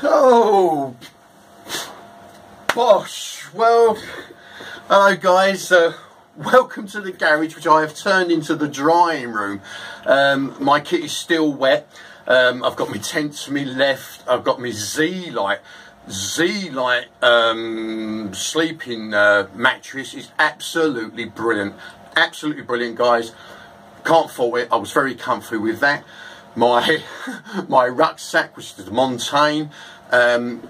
Oh, bosh. Well, hello guys, welcome to the garage, which I have turned into the drying room. My kit is still wet. I've got my tent to my left. I've got my Z-Lite sleeping mattress. Is absolutely brilliant. Absolutely brilliant, guys. Can't fault it. I was very comfy with that. My rucksack, which is the Montaigne. To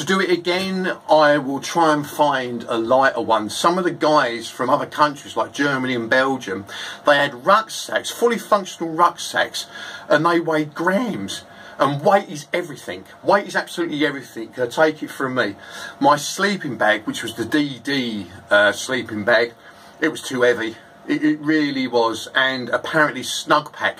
do it again, I will try and find a lighter one. Some of the guys from other countries like Germany and Belgium, they had rucksacks, fully functional rucksacks, and they weighed grams. And weight is everything. Weight is absolutely everything. Take it from me. My sleeping bag, which was the DD sleeping bag, it was too heavy. It really was. And apparently Snugpack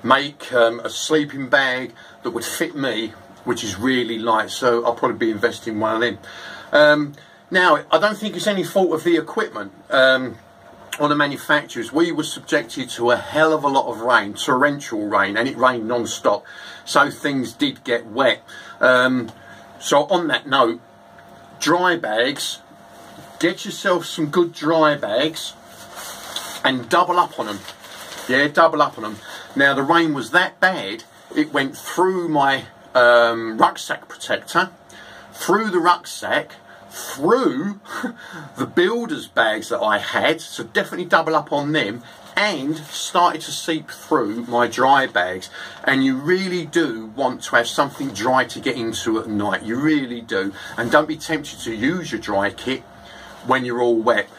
make a sleeping bag that would fit me, which is really light, so I'll probably be investing in one of them. Now, I don't think it's any fault of the equipment or the manufacturers. We were subjected to a hell of a lot of rain, torrential rain, and it rained non-stop, so things did get wet. So on that note, dry bags, get yourself some good dry bags and double up on them. Yeah, double up on them. Now, the rain was that bad, it went through my rucksack protector, through the rucksack, through the builder's bags that I had, so definitely double up on them, and started to seep through my dry bags. And you really do want to have something dry to get into at night, you really do. And don't be tempted to use your dry kit when you're all wet.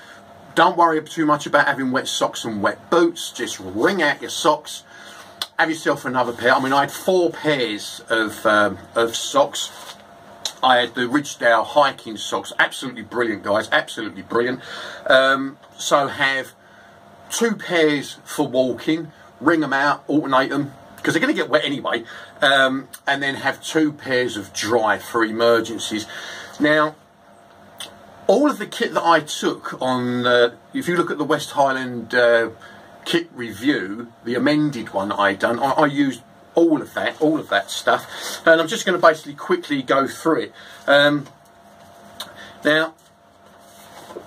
Don't worry too much about having wet socks and wet boots. Just wring out your socks, have yourself another pair. I mean, I had 4 pairs of socks. I had the Ridgedale hiking socks, absolutely brilliant, guys, absolutely brilliant. So have 2 pairs for walking, wring them out, alternate them, because they're going to get wet anyway, and then have 2 pairs of dry for emergencies. Now, all of the kit that I took on, if you look at the West Highland kit review, the amended one that I done, I used all of that stuff, and I'm just going to basically quickly go through it. Now,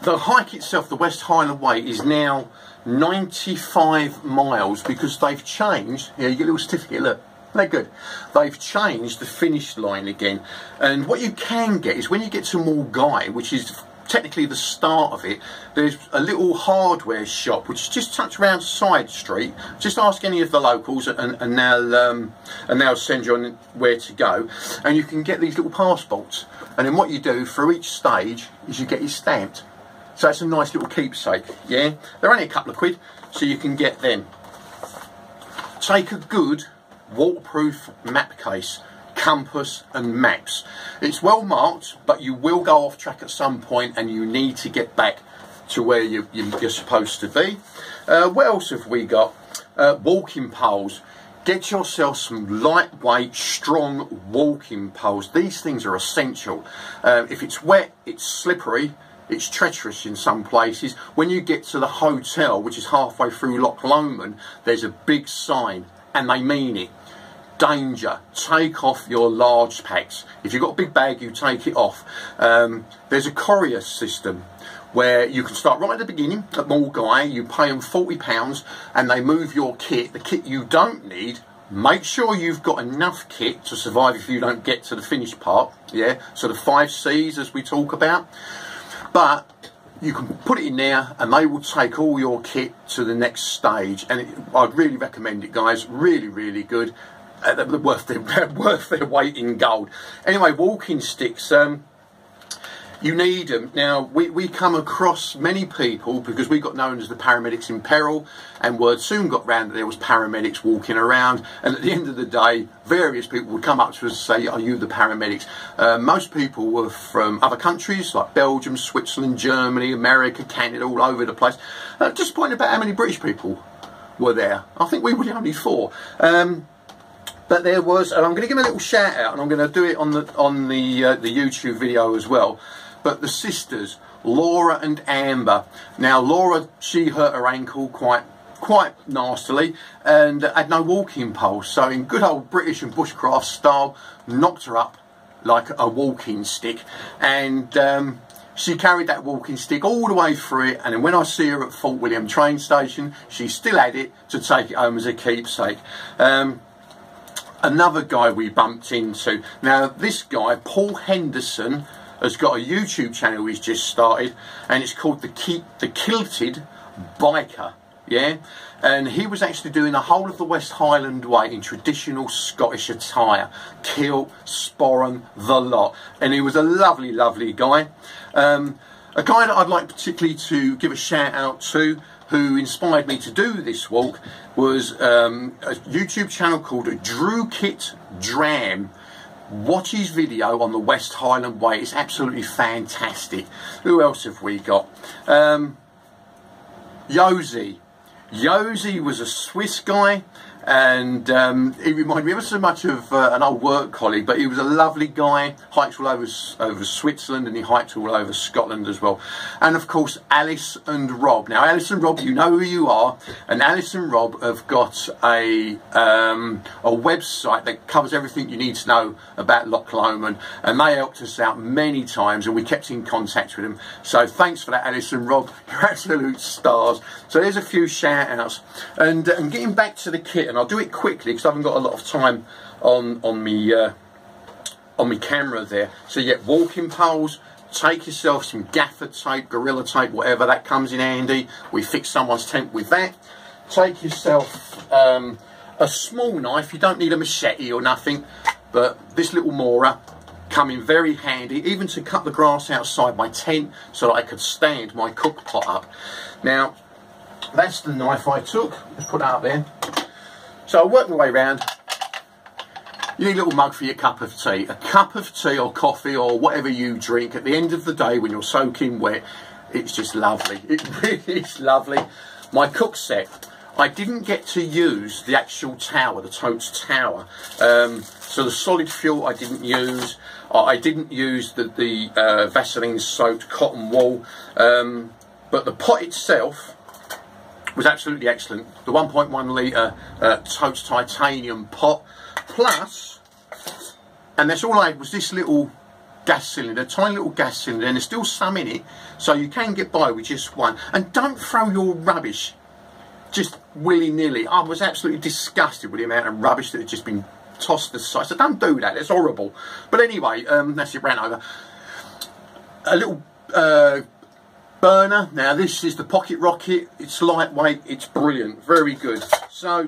the hike itself, the West Highland Way, is now 95 miles because they've changed. Yeah, you get a little certificate, look. They're good. They've changed the finish line again, and what you can get is when you get to Mulgai, which is technically the start of it, there's a little hardware shop which is just tucked around side street. Just ask any of the locals and they'll send you on where to go, and you can get these little passports, and then what you do for each stage is you get it stamped, so it's a nice little keepsake. Yeah, they're only a couple of quid, so you can get them. Take a good waterproof map case, compass and maps. It's well marked, but you will go off track at some point and you need to get back to where you're supposed to be. What else have we got? Walking poles. Get yourself some lightweight, strong walking poles. These things are essential. If it's wet, it's slippery, it's treacherous in some places. When you get to the hotel, which is halfway through Loch Lomond, there's a big sign, and they mean it. Danger. Take off your large packs. If you've got a big bag, you take it off. There's a courier system where you can start right at the beginning at Mulgai. You pay them £40 and they move your kit. The kit you don't need, make sure you've got enough kit to survive if you don't get to the finish part. Yeah, so the 5 C's as we talk about. But you can put it in there and they will take all your kit to the next stage, and I'd really recommend it, guys. Really, really good. They're worth their weight in gold. Anyway, walking sticks, you need them. Now, we come across many people, because we got known as the paramedics in peril, and word soon got round that there was paramedics walking around, and at the end of the day, various people would come up to us and say, are you the paramedics? Most people were from other countries, like Belgium, Switzerland, Germany, America, Canada, all over the place. Disappointed about how many British people were there. I think we were the only 4. But there was, and I'm going to give them a little shout out, and I'm going to do it on the YouTube video as well. But the sisters, Laura and Amber. Now, Laura, she hurt her ankle quite quite nastily, and had no walking poles. So in good old British and bushcraft style, knocked her up like a walking stick, and she carried that walking stick all the way through it, and then when I see her at Fort William train station, she still had it to take it home as a keepsake. Another guy we bumped into, now this guy, Paul Henderson, has got a YouTube channel he's just started, and it's called The Kilted Biker, yeah? And he was actually doing the whole of the West Highland Way in traditional Scottish attire, kilt, sporran, the lot. And he was a lovely, lovely guy. A guy that I'd like particularly to give a shout out to, who inspired me to do this walk, was a YouTube channel called Drew Kit Dram. Watch his video on the West Highland Way. It's absolutely fantastic. Who else have we got? Yosi. Yosi was a Swiss guy, and he reminded me ever so much of an old work colleague, but he was a lovely guy, hiked all over Switzerland, and he hiked all over Scotland as well. And of course, Alice and Rob. Now, Alice and Rob, you know who you are, and Alice and Rob have got a website that covers everything you need to know about Loch Lomond, and they helped us out many times, and we kept in contact with them. So thanks for that, Alice and Rob. You're absolute stars. So there's a few shout outs, and getting back to the kit, and I'll do it quickly because I haven't got a lot of time on me camera there. So you get walking poles, take yourself some gaffer tape, gorilla tape, whatever, that comes in handy. We fix someone's tent with that. Take yourself a small knife. You don't need a machete or nothing, but this little mauler come in very handy, even to cut the grass outside my tent so that I could stand my cook pot up. Now, that's the knife I took. Let's put that up there. So I work my way around. You need a little mug for your cup of tea. A cup of tea or coffee or whatever you drink. At the end of the day, when you're soaking wet, it's just lovely. It really is lovely. My cook set. I didn't get to use the actual tower, the totes tower. So the solid fuel I didn't use. I didn't use the Vaseline soaked cotton wool. But the pot itself was absolutely excellent. The 1.1 litre totes titanium pot, plus, and that's all I had was this little gas cylinder, tiny little gas cylinder, and there's still some in it, so you can get by with just one. And don't throw your rubbish just willy-nilly. I was absolutely disgusted with the amount of rubbish that had just been tossed aside, so don't do that, it's horrible. But anyway, that's it, ran over. A little burner. Now this is the Pocket Rocket. It's lightweight, it's brilliant, very good. So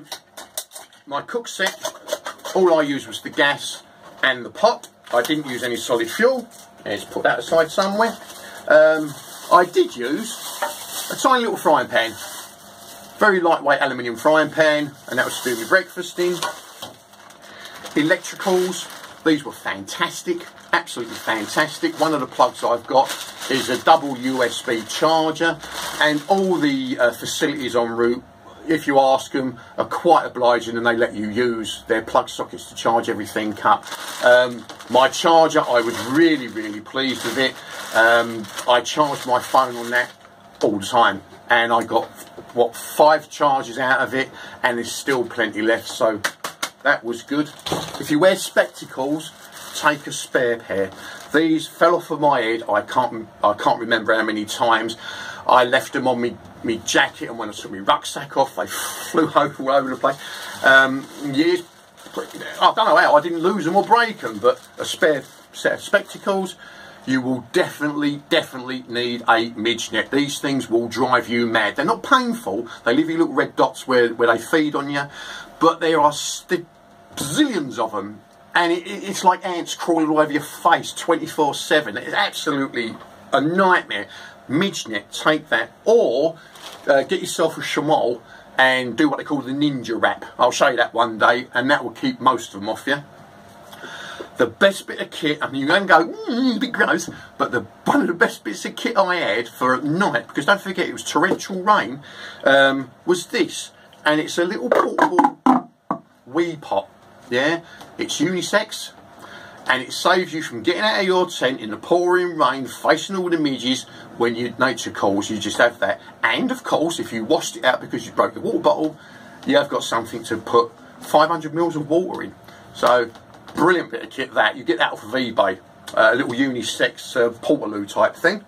my cook set, all I used was the gas and the pot. I didn't use any solid fuel. Let's put that aside somewhere. I did use a tiny little frying pan, very lightweight aluminium frying pan, and that was to do with breakfasting. Electricals, these were fantastic, absolutely fantastic. One of the plugs I've got is a double USB charger, and all the facilities en route, if you ask them, are quite obliging, and they let you use their plug sockets to charge everything up. My charger, I was really, really pleased with it. I charged my phone on that all the time, and I got, what, 5 charges out of it, and there's still plenty left, so that was good. If you wear spectacles, take a spare pair. These fell off of my head. I can't remember how many times. I left them on me jacket, and when I took my rucksack off, they flew all over the place. Years, I don't know how I didn't lose them or break them, but a spare set of spectacles. You will definitely need a midge net. These things will drive you mad. They're not painful. They leave you little red dots where they feed on you, but there are zillions of them. And it's like ants crawling all over your face 24/7. It's absolutely a nightmare. Midge net, take that. Or get yourself a chamois and do what they call the ninja wrap. I'll show you that one day, and that will keep most of them off you. The best bit of kit, I mean, you're going to go, a bit gross, but one of the best bits of kit I had for at night, because don't forget it was torrential rain, was this. And it's a little portable wee pot. Yeah, it's unisex, and it saves you from getting out of your tent in the pouring rain, facing all the midges when nature calls. You just have that. And of course, if you washed it out because you broke the water bottle, you have got something to put 500 mils of water in. So brilliant bit of kit that. You get that off of eBay. A little unisex portaloo type thing.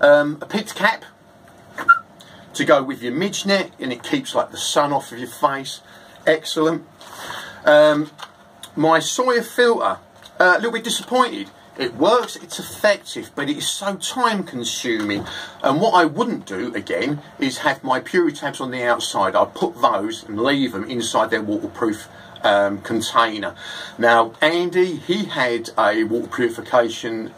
A picked cap to go with your midge net, and it keeps like the sun off of your face. Excellent. My soya filter, a little bit disappointed. It works, it's effective, but it is so time consuming. And what I wouldn't do again is have my purity tabs on the outside. I'd put those and leave them inside their waterproof container. Now Andy, he had a water purification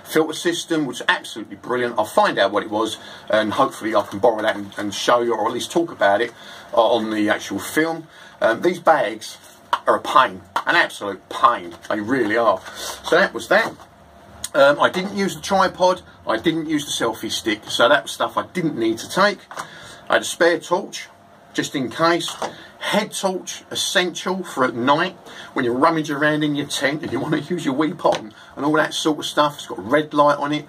filter system, which is absolutely brilliant. I'll find out what it was, and hopefully I can borrow that and show you, or at least talk about it on the actual film. These bags are a pain, an absolute pain. They really are. So that was that. I didn't use the tripod, I didn't use the selfie stick, so that was stuff I didn't need to take. I had a spare torch just in case. Head torch, essential for at night when you rummage around in your tent and you want to use your wee pot and all that sort of stuff. It's got a red light on it.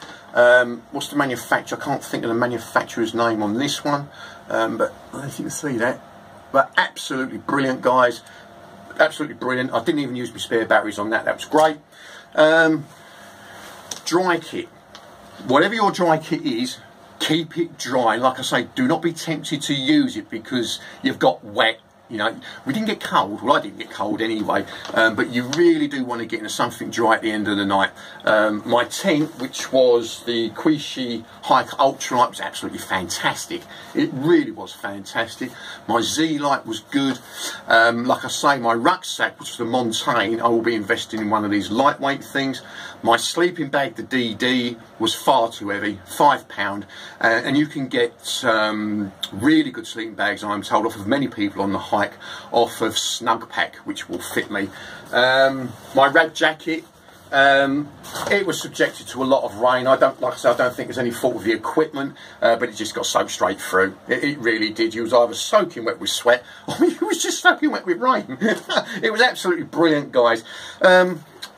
What's the manufacturer? I can't think of the manufacturer's name on this one, but I don't know if you can see that. But absolutely brilliant, guys. Absolutely brilliant. I didn't even use my spare batteries on that. That was great. Dry kit. Whatever your dry kit is, keep it dry. Like I say, do not be tempted to use it because you've got wet. You know, we didn't get cold. Well, I didn't get cold anyway. But you really do want to get into something dry at the end of the night. My tent, which was the Quishi Hike Ultralight, was absolutely fantastic. It really was fantastic. My Z-Light was good. Like I say, my rucksack, which was the Montaigne, I will be investing in one of these lightweight things. My sleeping bag, the DD, was far too heavy, £5. And you can get really good sleeping bags, I'm told, off of many people on the hike, off of Snug Pack, which will fit me. My rag jacket, it was subjected to a lot of rain. Like I said, I don't think there's any fault with the equipment, but it just got soaked straight through. It really did. You was either soaking wet with sweat, or it was just soaking wet with rain. It was absolutely brilliant, guys.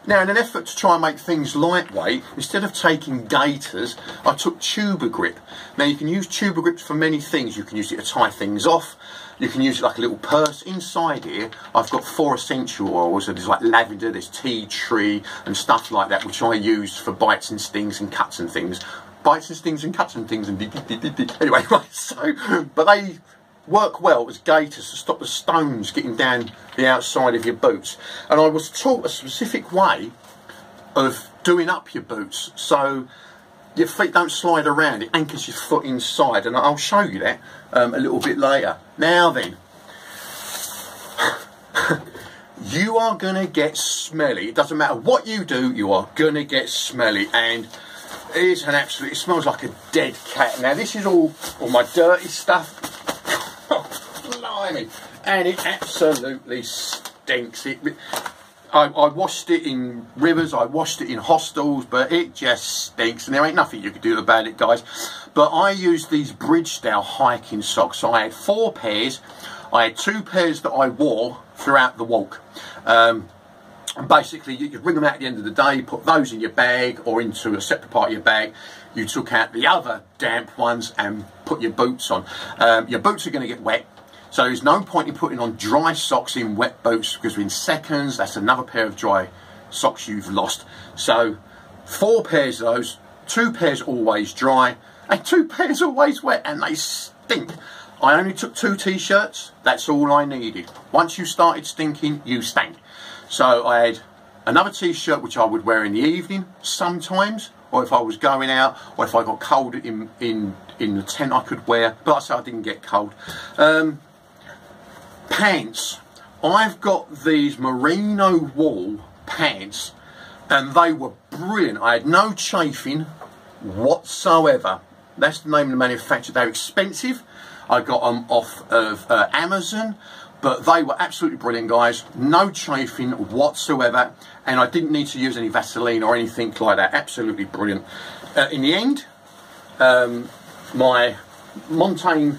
Now, in an effort to try and make things lightweight, instead of taking gaiters, I took tuber grip. Now, you can use tuber grips for many things. You can use it to tie things off. You can use it like a little purse. Inside here, I've got 4 essential oils. So there's like lavender, there's tea tree, and stuff like that, which I use for bites and stings and cuts and things. Bites and stings and cuts and things and anyway, right, so, but they work well as gaiters to stop the stones getting down the outside of your boots. And I was taught a specific way of doing up your boots so your feet don't slide around. It anchors your foot inside, and I'll show you that a little bit later. Now then, you are going to get smelly. It doesn't matter what you do, you are going to get smelly. And it is an absolute, it smells like a dead cat. Now this is all my dirty stuff. Blimey. And it absolutely stinks. I washed it in rivers, I washed it in hostels, but it just stinks, and there ain't nothing you can do about it, guys. But I used these Bridgestyle hiking socks. So I had 4 pairs. I had 2 pairs that I wore throughout the walk. And basically, you could bring them out at the end of the day, put those in your bag or into a separate part of your bag. You took out the other damp ones and put your boots on. Your boots are going to get wet. So there's no point in putting on dry socks in wet boots, because within seconds, that's another pair of dry socks you've lost. So 4 pairs of those, 2 pairs always dry, and 2 pairs always wet, and they stink. I only took 2 t-shirts, that's all I needed. Once you started stinking, you stank. So I had another t-shirt which I would wear in the evening sometimes, or if I was going out, or if I got cold in the tent I could wear, but like I said, I didn't get cold. Pants. I've got these merino wool pants, and they were brilliant. I had no chafing whatsoever. That's the name of the manufacturer. They're expensive. I got them off of Amazon, but they were absolutely brilliant, guys. No chafing whatsoever, and I didn't need to use any Vaseline or anything like that. Absolutely brilliant. In the end, my Montaigne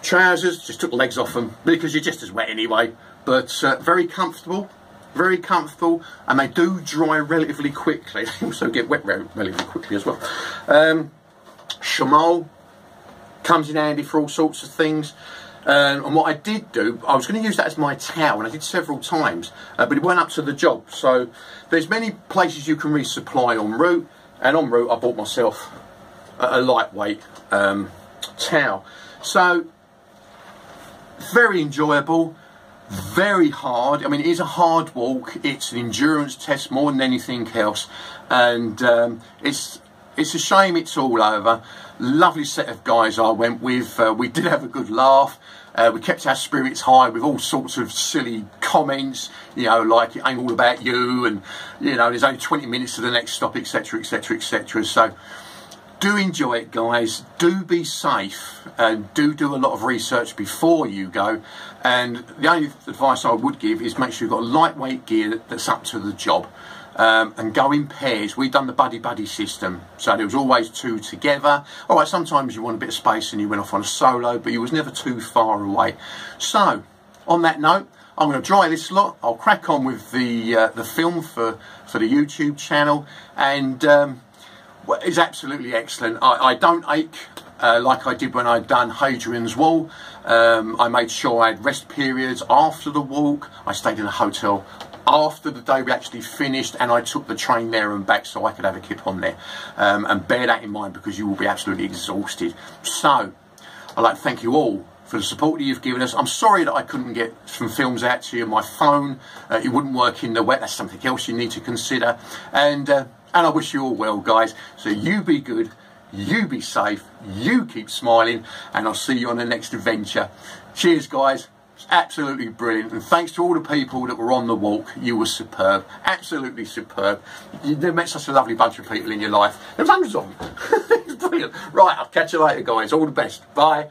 trousers, just took the legs off them because you're just as wet anyway, but very comfortable, very comfortable, and they do dry relatively quickly. They also get wet relatively quickly as well. Chamois comes in handy for all sorts of things. And what I did do, I was going to use that as my towel, and I did several times, but it weren't up to the job. So there's many places you can resupply en route, and en route I bought myself a lightweight towel. So very enjoyable, very hard. I mean, it is a hard walk. It's an endurance test more than anything else, and it's a shame it's all over. Lovely set of guys I went with. We did have a good laugh. We kept our spirits high with all sorts of silly comments, you know, like it ain't all about you, and you know, there's only 20 minutes to the next stop, etc, etc, etc. So do enjoy it, guys. Do be safe, and do a lot of research before you go. And the only advice I would give is make sure you've got lightweight gear that's up to the job. And go in pairs. We've done the buddy system, so there was always two together. All right, sometimes you want a bit of space and you went off on a solo, but you was never too far away. So on that note, I'm going to dry this lot. I'll crack on with the film for the YouTube channel, and it's absolutely excellent. I don't ache like I did when I'd done Hadrian's Wall. I made sure I had rest periods after the walk. I stayed in a hotel after the day we actually finished, and I took the train there and back so I could have a kip on there. And bear that in mind, because you will be absolutely exhausted. So I'd like to thank you all for the support that you've given us. I'm sorry that I couldn't get some films out to you. My phone, it wouldn't work in the wet. That's something else you need to consider. And I wish you all well, guys. So you be good, you be safe, you keep smiling, and I'll see you on the next adventure. Cheers, guys. It's absolutely brilliant, and thanks to all the people that were on the walk. You were superb, absolutely superb. You've met such a lovely bunch of people in your life. There was hundreds of them. It's brilliant. Right, I'll catch you later, guys. All the best. Bye.